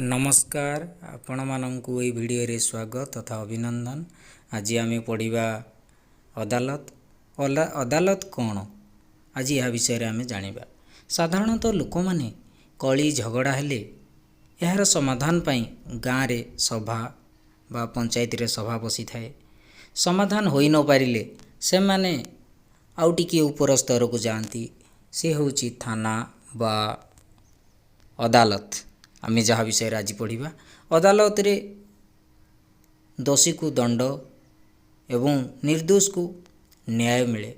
नमस्कार आपण मानंकु ए वीडियो रे स्वागत तथा अभिनंदन। आज आम पढ़ा अदालत। अदालत कौन आज यह विषय आम जानिबा। साधारणतः लोक माने कली झगड़ा हेले यार समाधान पाई गाँव रे सभा बा पंचायत रे सभा बसी थाए। समाधान होई न पारिले से माने आउ टिके ऊपर स्तर को जाती से होची थाना बा अदालत। आम जहाँ विषय आज पढ़ा अदालत रे दोषी को दंड एवं निर्दोष को न्याय मिले।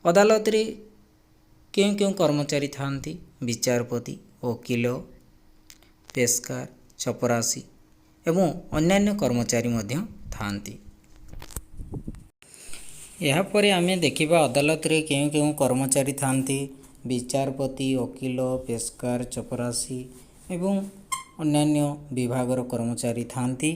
अदालत रे क्यों क्यों कर्मचारी थांती विचारपति वकील पेशकार चपरासी एवं अन्यान्य कर्मचारी मध्य थांती। यहाँ पर आम देखा अदालत रे क्यों क्यों कर्मचारी थांती विचारपति वकील पेशकार चपरासी एवं अन्यान्य विभागर कर्मचारी थांती।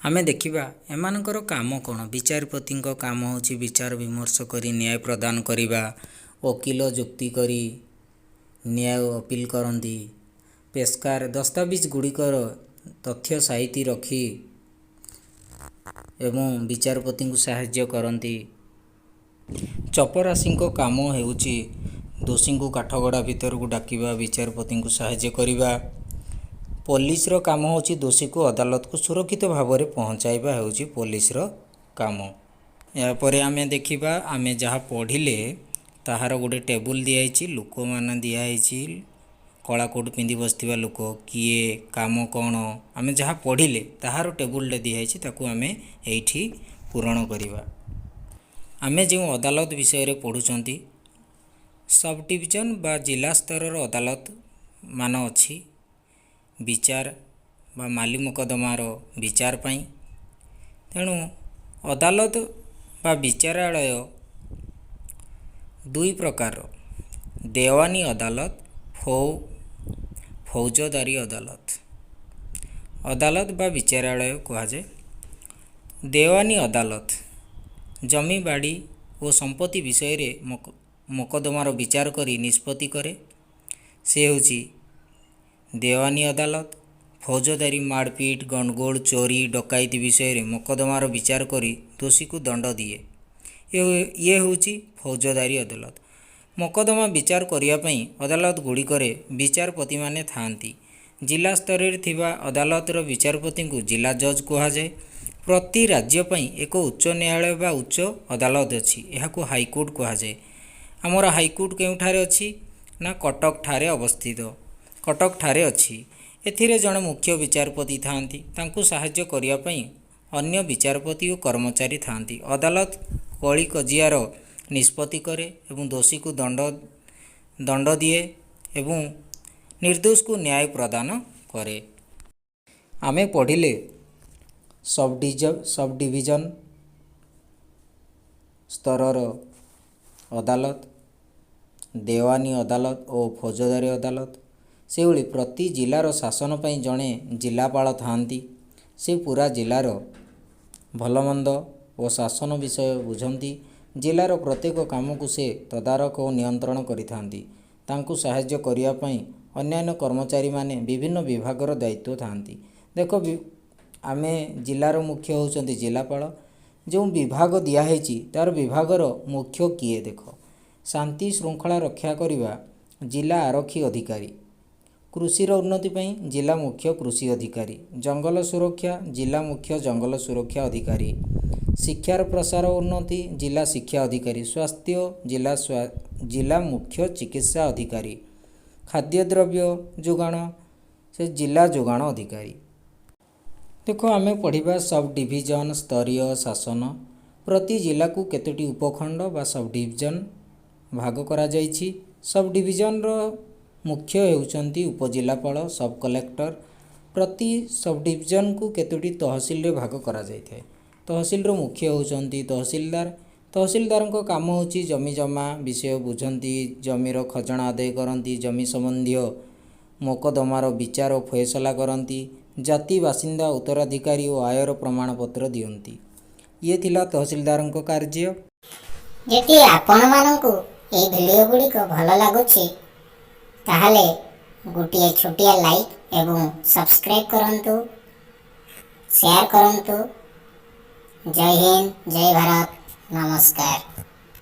आम देखा एमानकर काम कौन। विचारपति काम होची विचार विमर्श करी न्याय प्रदान करिबा। वकील जुक्ति करी न्याय अपील करती। पेशकार दस्तावेज गुड़िकर तथ्य साहिती रखी एवं विचारपति को साहाय्य करती। चपरासी काम हेउची दोषी को काठगड़ा भीतर को डाकिबा विचारपति को साहाय्य करिबा। पुलिस रो काम होची दोषी को अदालत को सुरक्षित भाव में पहुँचाइबा हेउची पुलिस रो काम। या परे आमे देखिबा आमे जहाँ पढ़िले ताहार गोटे टेबुल दियाइछि लोक मान दियाइछि कला कोट पिंधि बसथिबा लोक किए काम कौन आमे जहाँ पढ़िले ताहार टेबुल दियाइछि ताकू आमे एइठी पूरण करिबा। आमे जो अदालत विषय रे पढ़ुचंती सब डिविजन बा जिला स्तर अदालत मान अच्छी विचार बा माली मुकदमार विचार पाई। तेणु अदालत बा विचारालय दुई प्रकार देवानी अदालत फौजदारी अदालत। अदालत बा विचारालय कहा जाए। देवानी अदालत जमी बाड़ी और संपत्ति विषय रे मोकदमार विचार करी निष्पत्ति करे से होची देवानी अदालत। फौजदारी मारपीट गणगोल चोरी डकायती विषय रे मोकदमार विचार करी दोषी को दंड दिए ये होची फौजदारी अदालत। मोकदमा विचार करिया पई अदालत गुड़िकरे विचारपति माने थांती। जिला स्तर रे थिबा अदालत रो विचारपति को जिला जज कहा जाए। प्रति राज्य पई एक उच्च न्यायालय बा उच्च अदालत अछि। एहाको हाईकोर्ट कहा जाए। आमर हाईकोर्ट केउठारे अछि ना कटक ठारे अवस्थित कटक ठारे अछि। एथिरे जड़े मुख्य विचारपति थांती तांकु साहाय्य करिया पई अन्य विचारपति और कर्मचारी थांती। अदालत कली कजियार निष्पत्ति करे एवं दोषी को दंड दिए एवं निर्दोष को न्याय प्रदान करे। आमे पढ़िले सब डिविजन स्तरर अदालत देवानी अदालत और फौजदारी अदालत से भली प्रति जिलार शासन पई जड़े जिलापाल थांती। से पूरा जिलार भलमंद और शासन विषय बुझंती। जिलार प्रत्येक काम को से तदारक और नियंत्रण करिथांती। तांकु साहाय्य करिया पई अन्यान्य कर्मचारी माने विभिन्न विभागर दायित्व थांती। देखो आमे जिलार मुख्य होचंती जिलापाल। जो विभाग दिया है तार विभागर मुख्य किए देख शांति श्रृंखला रक्षा करिबा जिला आरक्षी अधिकारी। कृषि उन्नति पई जिला मुख्य कृषि अधिकारी। जंगल सुरक्षा जिला मुख्य जंगल सुरक्षा अधिकारी। शिक्षार प्रसार उन्नति जिला शिक्षा अधिकारी। स्वास्थ्य जिला मुख्य चिकित्सा अधिकारी। खाद्य द्रव्य जोगाण से जिला जोगाण अधिकारी। देखो आमे पढ़िबा सब डिविजन स्तरीय शासन। प्रति जिला को केतोटी उपखंड बा सब डिविजन भाग करा जाइछि। सब डिविजन रो मुख्य हेउचंती उपजिलापाल सब कलेक्टर। प्रति सब डिविजन को केतोटी तहसील रे भाग करा जाइଥାଏ। तहसील रो मुख्य होचंती तहसीलदार। तहसीलदार को काम होची जमी जमा विषय बुझंती जमीर खजना आदाय करती जमी संबंधी मोकदमार विचार और फैसला करती जाति बासिंदा उत्तराधिकारी और आयर प्रमाणपत्र दियंती। ये थिला तहसीलदार को कार्य। यदि आपण मानकु ए वीडियो गुडी को भल लागुछि ताहाले गोटे छोटिया लाइक एवं सब्सक्राइब करंतु, शेयर करंतु। जय हिंद, जय भारत, नमस्कार।